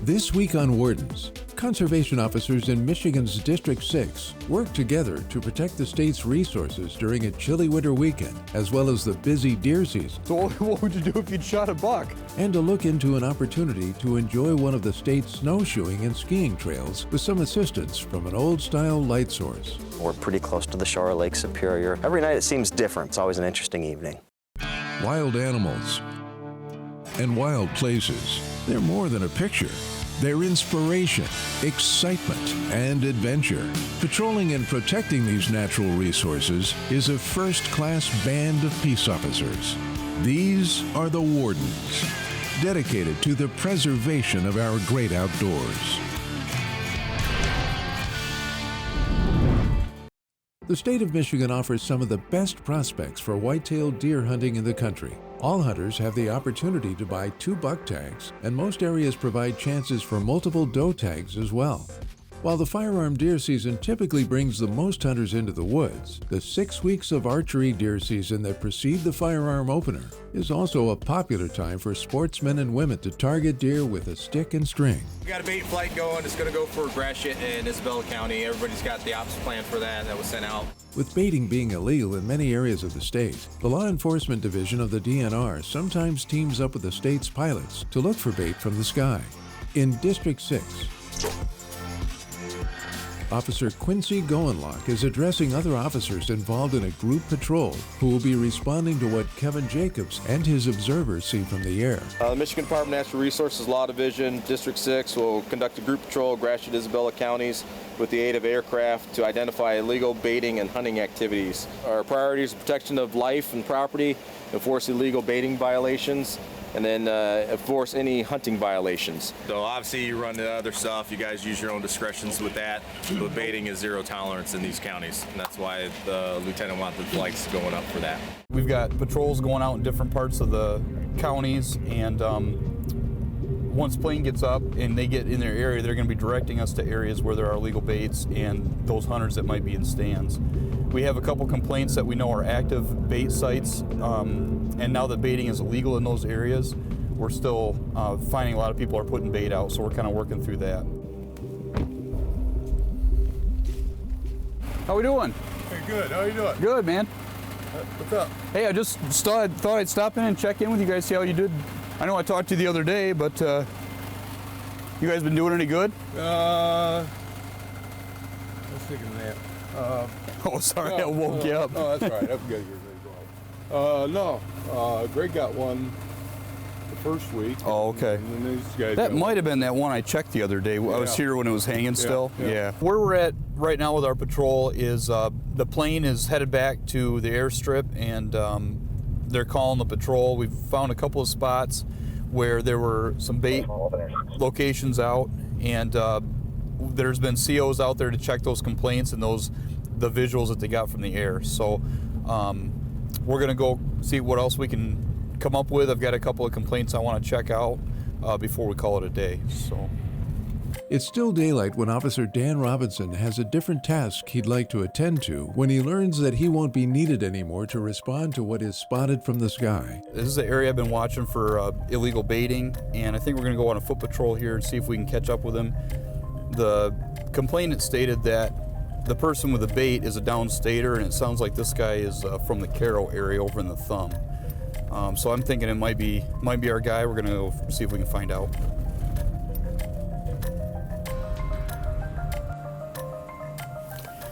This week on Wardens, conservation officers in Michigan's District 6 work together to protect the state's resources during a chilly winter weekend, as well as the busy deer season. So what would you do if you'd shot a buck? And to look into an opportunity to enjoy one of the state's snowshoeing and skiing trails with some assistance from an old-style light source. We're pretty close to the shore of Lake Superior. Every night it seems different. It's always an interesting evening. Wild animals and wild places. They're more than a picture. They're inspiration, excitement, and adventure. Patrolling and protecting these natural resources is a first-class band of peace officers. These are the Wardens, dedicated to the preservation of our great outdoors. The state of Michigan offers some of the best prospects for white-tailed deer hunting in the country. All hunters have the opportunity to buy 2 buck tags, and most areas provide chances for multiple doe tags as well. While the firearm deer season typically brings the most hunters into the woods, the 6 weeks of archery deer season that precede the firearm opener is also a popular time for sportsmen and women to target deer with a stick and string. We got a bait flight going. It's going to go for Gratiot in Isabella County. Everybody's got the ops plan for that was sent out. With baiting being illegal in many areas of the state, the Law Enforcement Division of the DNR sometimes teams up with the state's pilots to look for bait from the sky. In District 6, Officer Quincy Goenlock is addressing other officers involved in a group patrol who will be responding to what Kevin Jacobs and his observers see from the air. The Michigan Department of Natural Resources Law Division, District 6, will conduct a group patrol of Gratiot, Isabella counties with the aid of aircraft to identify illegal baiting and hunting activities. Our priorities are protection of life and property, enforce illegal baiting violations, and then enforce any hunting violations. So obviously you run the other stuff. You guys use your own discretions with that. But baiting is zero tolerance in these counties. And that's why the lieutenant wanted the flights going up for that. We've got patrols going out in different parts of the counties, and once plane gets up and they get in their area, they're going to be directing us to areas where there are illegal baits and those hunters that might be in stands. We have a couple complaints that we know are active bait sites, and now that baiting is illegal in those areas, we're still finding a lot of people are putting bait out, so we're kind of working through that. How we doing? Hey, good. How you doing? Good, man. What's up? Hey, I just thought I'd stop in and check in with you guys, see how you did. I know I talked to you the other day, but you guys been doing any good? I was thinking of that. Oh, sorry, I woke you up. No, that's right. I'm good. No, Greg got one the first week. Oh, okay. And then these guys That got might one. have been that one I checked the other day. I was here when it was hanging still. Yeah. Where we're at right now with our patrol is the plane is headed back to the airstrip, and they're calling the patrol. We've found a couple of spots where there were some bait locations out, and there's been COs out there to check those complaints and the visuals that they got from the air. So we're gonna go see what else we can come up with. I've got a couple of complaints I want to check out before we call it a day. So It's still daylight when Officer Dan Robinson has a different task he'd like to attend to when he learns that he won't be needed anymore to respond to what is spotted from the sky. this is the area I've been watching for illegal baiting, and I think we're gonna go on a foot patrol here and see if we can catch up with him. The complainant stated that the person with the bait is a downstater, and it sounds like this guy is from the Caro area over in the Thumb. So I'm thinking it might be our guy. We're gonna go see if we can find out.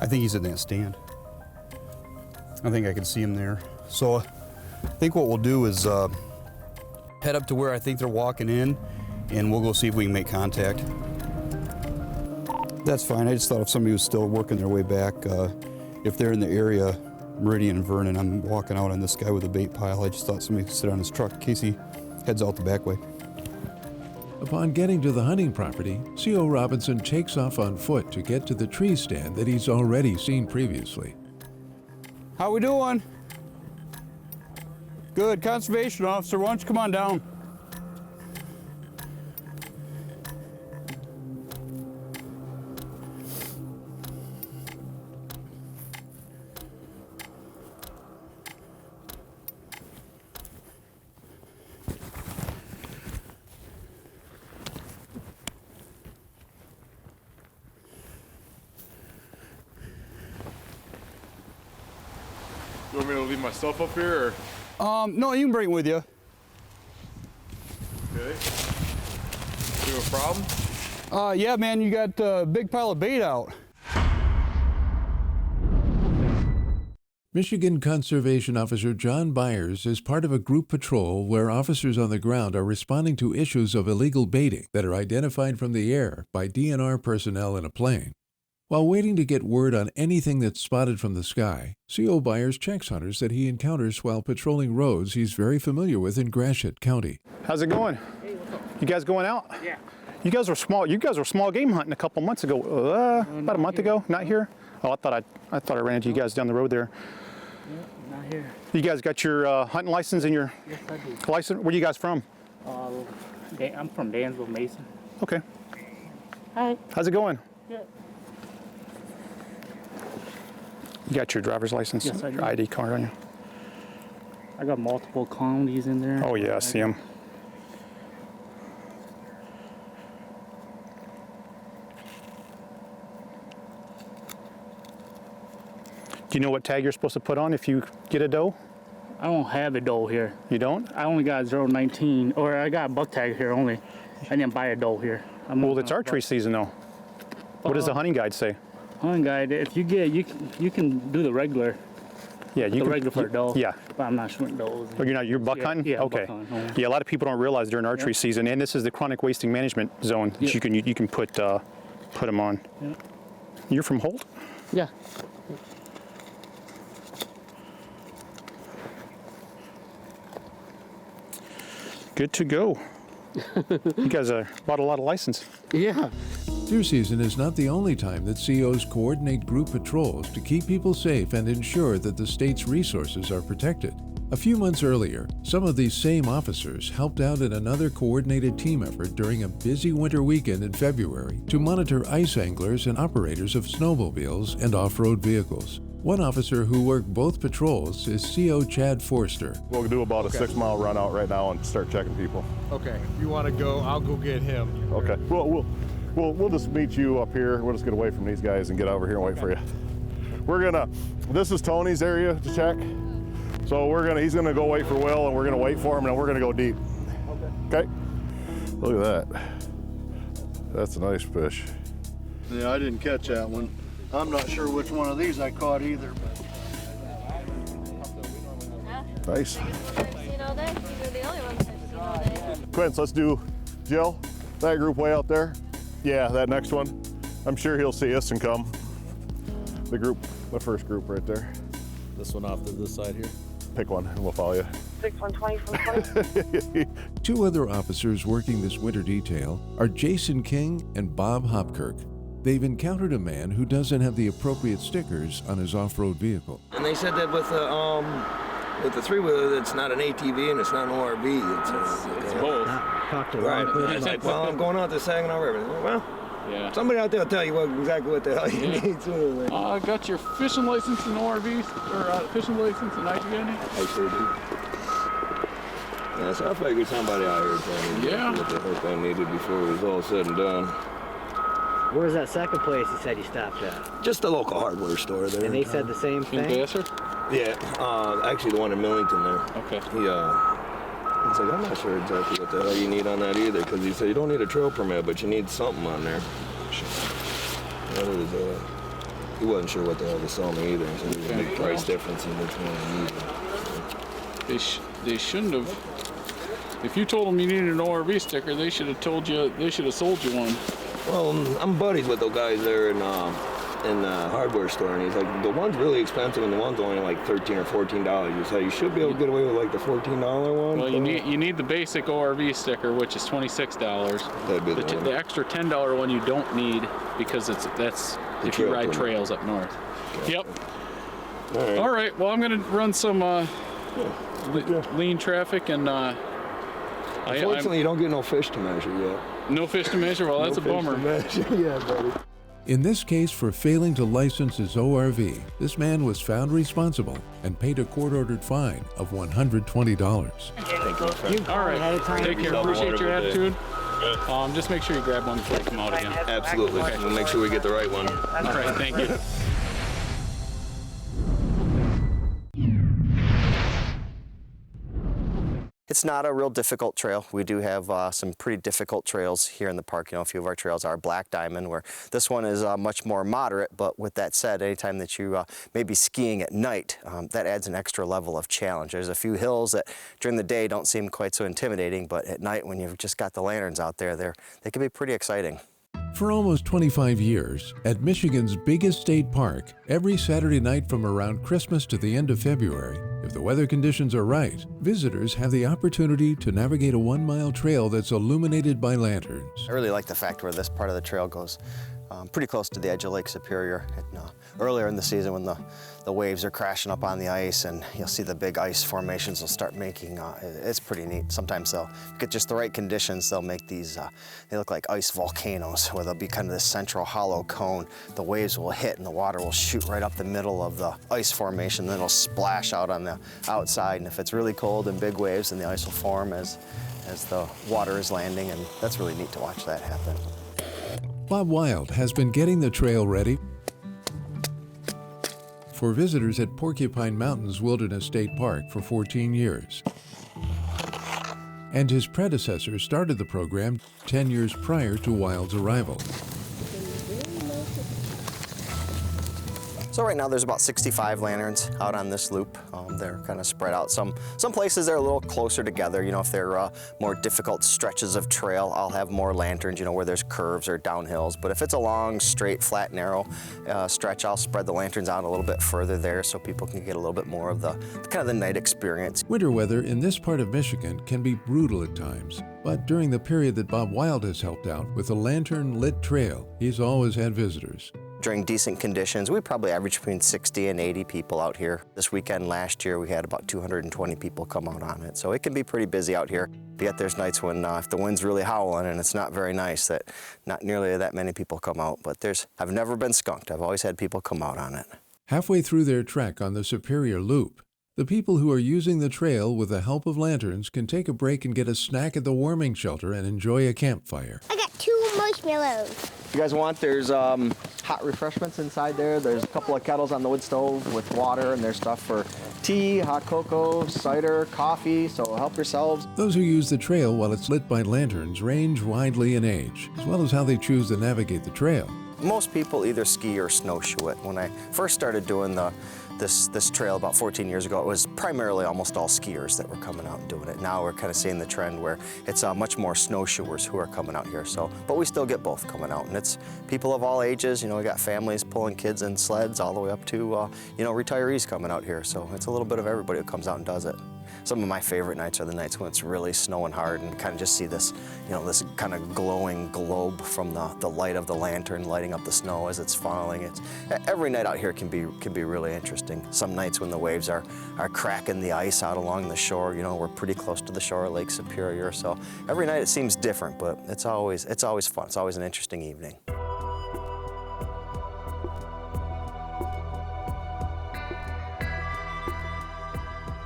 I think he's in that stand. I think I can see him there. So I think what we'll do is head up to where I think they're walking in, and we'll go see if we can make contact. That's fine. I just thought if somebody was still working their way back, if they're in the area, Meridian and Vernon, I'm walking out on this guy with a bait pile. I just thought somebody could sit on his truck in case he heads out the back way. Upon getting to the hunting property, CO Robinson takes off on foot to get to the tree stand that he's already seen previously. How we doing? Good. Conservation officer, why don't you come on down? You want me to leave my stuff up here, or? No, you can bring it with you. Okay. You have a problem? Yeah, man, you got a big pile of bait out. Michigan Conservation Officer John Byers is part of a group patrol where officers on the ground are responding to issues of illegal baiting that are identified from the air by DNR personnel in a plane. While waiting to get word on anything that's spotted from the sky, CO Byers checks hunters that he encounters while patrolling roads he's very familiar with in Gratiot County. How's it going? Hey, what's up? You guys going out? Yeah. You guys were small game hunting a couple months ago. About a month ago. Not here. Oh, I thought I ran into you guys down the road there. Yeah, not here. You guys got your hunting license and your Yes, I do. license? Where you guys from? I'm from Dansville, Mason. Okay. Hi. How's it going? Good. You got your driver's license? Yes, I do. Your ID card on you? I got multiple counties in there. Oh yeah, I see them. Do you know what tag you're supposed to put on if you get a doe? I don't have a doe here. You don't? I only got 019, or I got a buck tag here only. I didn't buy a doe here. Well, it's archery season though. What does the hunting guide say? Hunting guide, if you get, you can do the regular. Yeah, you The can, regular for a doe. Yeah. But I'm not shooting does. Oh, you're buck Yeah, hunting? yeah, Okay. buck hunting. Yeah, a lot of people don't realize during archery season, and this is the chronic wasting management zone that Yeah. you can put them on. Yeah. You're from Holt? Yeah. Good to go. You guys bought a lot of license. Yeah. Deer season is not the only time that COs coordinate group patrols to keep people safe and ensure that the state's resources are protected. A few months earlier, some of these same officers helped out in another coordinated team effort during a busy winter weekend in February to monitor ice anglers and operators of snowmobiles and off-road vehicles. One officer who worked both patrols is CO Chad Forster. We'll do about a 6-mile run out right now and start checking people. Okay, if you want to go, I'll go get him. Okay. We'll just meet you up here. We'll just get away from these guys and get over here and wait for you. This is Tony's area to check. So he's gonna go wait for Will, and we're gonna wait for him, and then we're gonna go deep. Okay. Look at that. That's a nice fish. Yeah, I didn't catch that one. I'm not sure which one of these I caught either. Nice. I've seen all day. These are the only ones I've seen all day. Quince, let's do Jill. That group way out there. Yeah, that next one. I'm sure he'll see us and come. The first group right there. This one off to this side here. Pick one and we'll follow you. 6120 from 20. Two other officers working this winter detail are Jason King and Bob Hopkirk. They've encountered a man who doesn't have the appropriate stickers on his off-road vehicle. And they said that with the three-wheeler, it's not an ATV and it's not an ORV. It's both. Right. It's like, well, I'm going out to Saginaw River. Well, Yeah. somebody out there will tell you exactly what the hell you need to. I got your fishing license in ORV, or fishing license in IGN? I sure do. Yeah, so I figured somebody out here told me what the heck I needed before it was all said and done. Where's that second place you said you stopped at? Just a local hardware store there. And they said the same thing? Yeah, actually the one in Millington there. Okay. He's like, I'm not sure exactly what the hell you need on that either, because he said you don't need a trail permit, but you need something on there. He wasn't sure what the hell to sell me either, so there was a big price difference in which one I needed. They shouldn't have. If you told them you needed an ORV sticker, they should have told you. They should have sold you one. Well, I'm buddies with those guys there in the hardware store, and he's like, the one's really expensive, and the one's only like $13 or $14. So you should be able to get away with like the $14 one. Well, you need the basic ORV sticker, which is $26. That'd be the extra $10 one you don't need because that's if you ride trails up north. Okay. Yep. All right. Well, I'm gonna run some lean traffic, and unfortunately, you don't get no fish to measure yet. No fish to measure? Well, that's a bummer. Yeah, buddy. In this case, for failing to license his ORV, this man was found responsible and paid a court-ordered fine of $120. All right. Take care. Appreciate your attitude. Just make sure you grab one before you come out again. Absolutely. Okay. We'll make sure we get the right one. All right. Thank you. It's not a real difficult trail. We do have some pretty difficult trails here in the park. You know, a few of our trails are Black Diamond, where this one is much more moderate. But with that said, anytime that you may be skiing at night, that adds an extra level of challenge. There's a few hills that during the day don't seem quite so intimidating, but at night when you've just got the lanterns out there, they can be pretty exciting. For almost 25 years, at Michigan's biggest state park, every Saturday night from around Christmas to the end of February, if the weather conditions are right, visitors have the opportunity to navigate a 1-mile trail that's illuminated by lanterns. I really like the fact where this part of the trail goes pretty close to the edge of Lake Superior. Earlier in the season when the waves are crashing up on the ice and you'll see the big ice formations will start making, it's pretty neat. Sometimes they'll get just the right conditions, they'll make these, they look like ice volcanoes where there'll be kind of this central hollow cone. The waves will hit and the water will shoot right up the middle of the ice formation, then it'll splash out on the outside. And if it's really cold and big waves, then the ice will form as the water is landing, and that's really neat to watch that happen. Bob Wild has been getting the trail ready for visitors at Porcupine Mountains Wilderness State Park for 14 years. And his predecessor started the program 10 years prior to Wild's arrival. So right now there's about 65 lanterns out on this loop. They're kind of spread out. Some places they're a little closer together. You know, if they're more difficult stretches of trail, I'll have more lanterns, you know, where there's curves or downhills. But if it's a long, straight, flat, narrow stretch, I'll spread the lanterns out a little bit further there so people can get a little bit more of the kind of the night experience. Winter weather in this part of Michigan can be brutal at times. But during the period that Bob Wild has helped out with a lantern-lit trail, he's always had visitors. During decent conditions, we probably average between 60 and 80 people out here. This weekend last year, we had about 220 people come out on it. So it can be pretty busy out here. But yet there's nights when if the wind's really howling and it's not very nice, that not nearly that many people come out. But I've never been skunked. I've always had people come out on it. Halfway through their trek on the Superior Loop, the people who are using the trail with the help of lanterns can take a break and get a snack at the warming shelter and enjoy a campfire. I got 2 marshmallows. If you guys want, there's hot refreshments inside there. There's a couple of kettles on the wood stove with water, and there's stuff for tea, hot cocoa, cider, coffee, so help yourselves. Those who use the trail while it's lit by lanterns range widely in age, as well as how they choose to navigate the trail. Most people either ski or snowshoe it. When I first started doing this trail about 14 years ago, it was primarily almost all skiers that were coming out and doing it. Now we're kind of seeing the trend where it's much more snowshoers who are coming out here. But we still get both coming out, and it's people of all ages. You know, we got families pulling kids in sleds all the way up to you know, retirees coming out here. So it's a little bit of everybody who comes out and does it. Some of my favorite nights are the nights when it's really snowing hard and kind of just see this, you know, this kind of glowing globe from the light of the lantern lighting up the snow as it's falling. Every night out here can be really interesting. Some nights when the waves are cracking the ice out along the shore, you know, we're pretty close to the shore of Lake Superior. So every night it seems different, but it's always fun. It's always an interesting evening.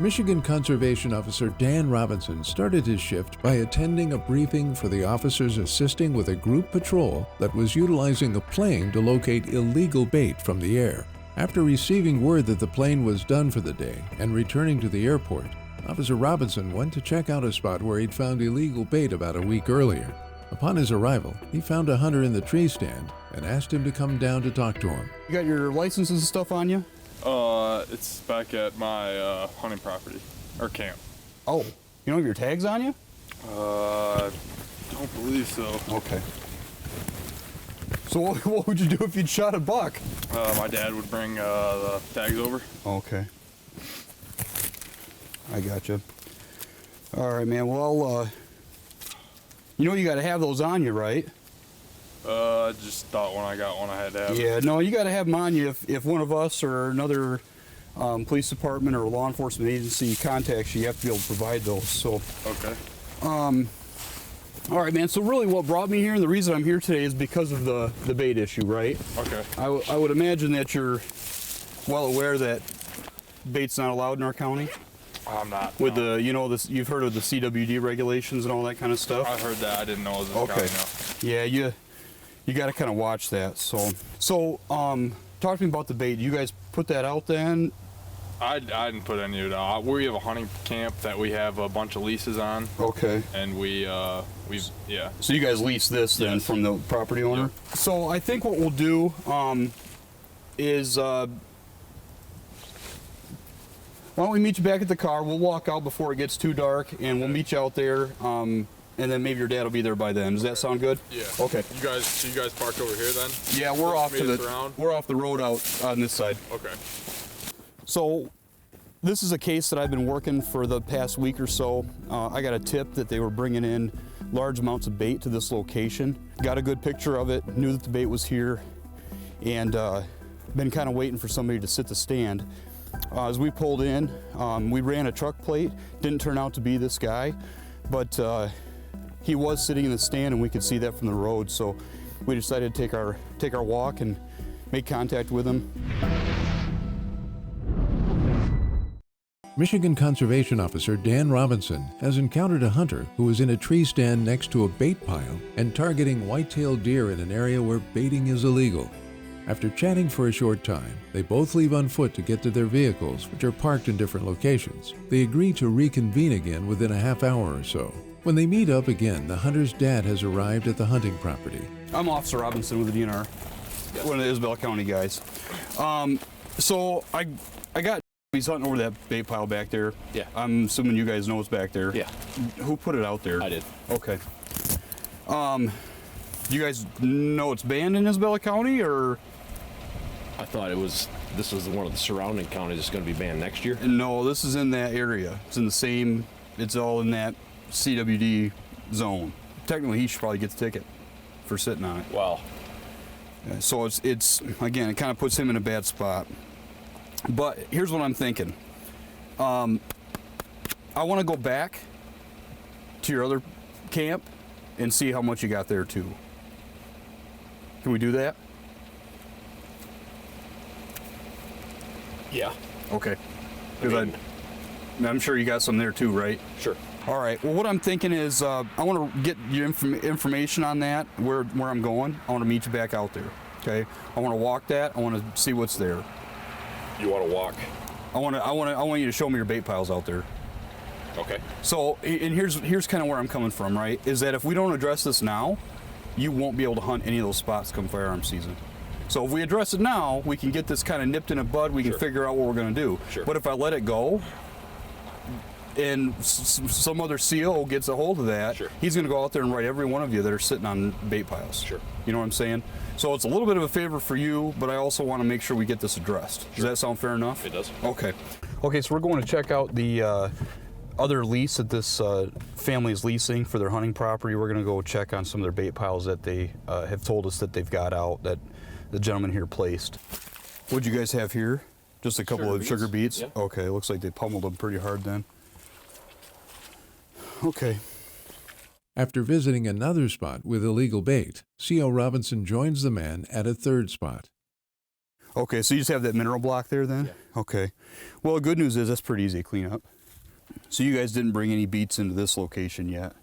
Michigan Conservation Officer Dan Robinson started his shift by attending a briefing for the officers assisting with a group patrol that was utilizing a plane to locate illegal bait from the air. After receiving word that the plane was done for the day and returning to the airport, Officer Robinson went to check out a spot where he'd found illegal bait about a week earlier. Upon his arrival, he found a hunter in the tree stand and asked him to come down to talk to him. You got your licenses and stuff on you? It's back at my hunting property, or camp. Oh, you don't have your tags on you? Don't believe so. Okay. So what would you do if you'd shot a buck? My dad would bring the tags over. Okay. I gotcha. All right, man. Well, you know you got to have those on you, right? Just thought when I got one I had to have Yeah, it. no, you got to have them on you if one of us or another police department or law enforcement agency contacts you, you have to be able to provide those. So. Okay. All right, man. So really what brought me here and the reason I'm here today is because of the bait issue, right? Okay. I would imagine that you're well aware that bait's not allowed in our county. I'm not. With the, you know, this, you've heard of the CWD regulations and all that kind of stuff? I heard that. I didn't know it was in the county now. Yeah, you got to kind of watch that. So talk to me about the bait. You guys put that out then? I didn't put any of it out. We have a hunting camp that we have a bunch of leases on. Okay. And we yeah. So you guys lease this then from the property owner? Yeah. So I think what we'll do is why don't we meet you back at the car? We'll walk out before it gets too dark, and we'll meet you out there. And then maybe your dad will be there by then. Does that sound good? Yeah. Okay. You guys parked over here then? Yeah, we're off the road out on this side. Okay. So this is a case that I've been working for the past week or so. I got a tip that they were bringing in large amounts of bait to this location. Got a good picture of it, knew that the bait was here, and been kind of waiting for somebody to sit the stand. As we pulled in, we ran a truck plate. Didn't turn out to be this guy, but he was sitting in the stand and we could see that from the road. So we decided to take our walk and make contact with him. Michigan Conservation Officer Dan Robinson has encountered a hunter who was in a tree stand next to a bait pile and targeting white-tailed deer in an area where baiting is illegal. After chatting for a short time, they both leave on foot to get to their vehicles, which are parked in different locations. They agree to reconvene again within a half hour or so. When they meet up again, the hunter's dad has arrived at the hunting property. I'm Officer Robinson with the DNR, one of the Isabella County guys. So I got, he's hunting over that bait pile back there. Yeah. I'm assuming you guys know it's back there. Yeah. Who put it out there? I did. Okay. You guys know it's banned in Isabella County, or? I thought this was one of the surrounding counties that's going to be banned next year. No, this is in that area. It's in the same, it's all in that CWD zone. Technically, he should probably get the ticket for sitting on it. Wow. So it's again, it kind of puts him in a bad spot. But here's what I'm thinking. I want to go back to your other camp and see how much you got there too. Can we do that? Yeah. Okay. Because I'm sure you got some there too, right? Sure. All right. Well, what I'm thinking is I want to get your information on that, where I'm going. I want to meet you back out there. Okay. I want to walk that. I want to see what's there. You want to walk? I want you to show me your bait piles out there. Okay. So, and here's kind of where I'm coming from, right? Is that if we don't address this now, you won't be able to hunt any of those spots come firearm season. So if we address it now, we can get this kind of nipped in the bud. We can figure out what we're going to do. Sure. But if I let it go, and some other CO gets a hold of that, he's going to go out there and write every one of you that are sitting on bait piles. Sure. You know what I'm saying? So it's a little bit of a favor for you, but I also want to make sure we get this addressed. Does that sound fair enough? It does. Okay. Okay, so we're going to check out the other lease that this family is leasing for their hunting property. We're going to go check on some of their bait piles that they have told us that they've got out, that the gentleman here placed. What'd you guys have here? Just a couple of sugar beets? Yeah. Okay, looks like they pummeled them pretty hard then. Okay. After visiting another spot with illegal bait, CO Robinson joins the man at a third spot. Okay, so you just have that mineral block there then? Yeah. Okay. Well, the good news is that's pretty easy to clean up. So you guys didn't bring any beets into this location yet?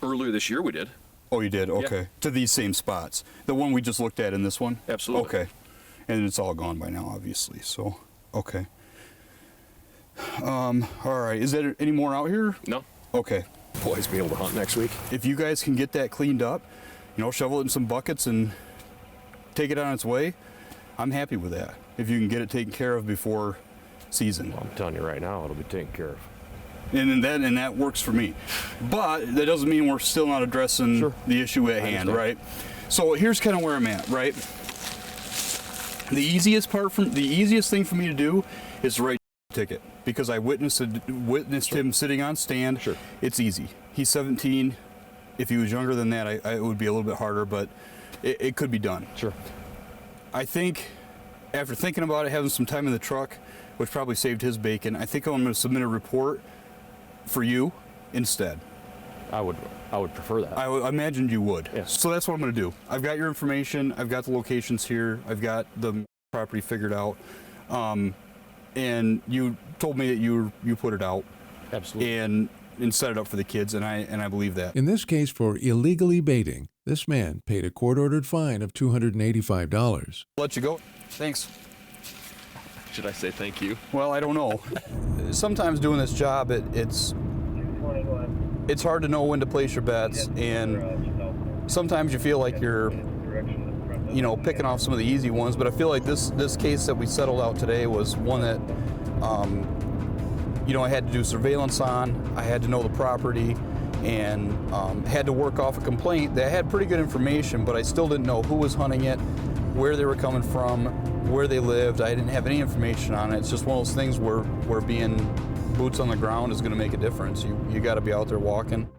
Earlier this year we did. Oh, you did? Okay. Yeah. To these same spots? The one we just looked at in this one? Absolutely. Okay. And it's all gone by now, obviously, so, okay. All right, is there any more out here? No. Okay. Boys be able to hunt next week. If you guys can get that cleaned up, you know, shovel it in some buckets and take it on its way, I'm happy with that. If you can get it taken care of before season. Well, I'm telling you right now, it'll be taken care of. And that works for me. But that doesn't mean we're still not addressing the issue at hand, right? So here's kind of where I'm at, right? The easiest thing for me to do is to write a ticket, because I witnessed him sitting on stand. Sure. It's easy. He's 17. If he was younger than that, it would be a little bit harder, but it could be done. Sure. I think after thinking about it, having some time in the truck, which probably saved his bacon, I think I'm going to submit a report for you instead. I would prefer that. I imagined you would. Yes. So that's what I'm going to do. I've got your information. I've got the locations here. I've got the property figured out. And you told me that you put it out. Absolutely. And set it up for the kids, and I believe that. In this case, for illegally baiting, this man paid a court-ordered fine of $285. Let you go. Thanks. Should I say thank you? Well, I don't know. Sometimes doing this job, it's hard to know when to place your bets, and sometimes you feel like you're, you know, picking off some of the easy ones. But I feel like this case that we settled out today was one that, you know, I had to do surveillance on. I had to know the property, and had to work off a complaint that had pretty good information, but I still didn't know who was hunting it, where they were coming from, where they lived. I didn't have any information on it. It's just one of those things where being boots on the ground is going to make a difference. You got to be out there walking.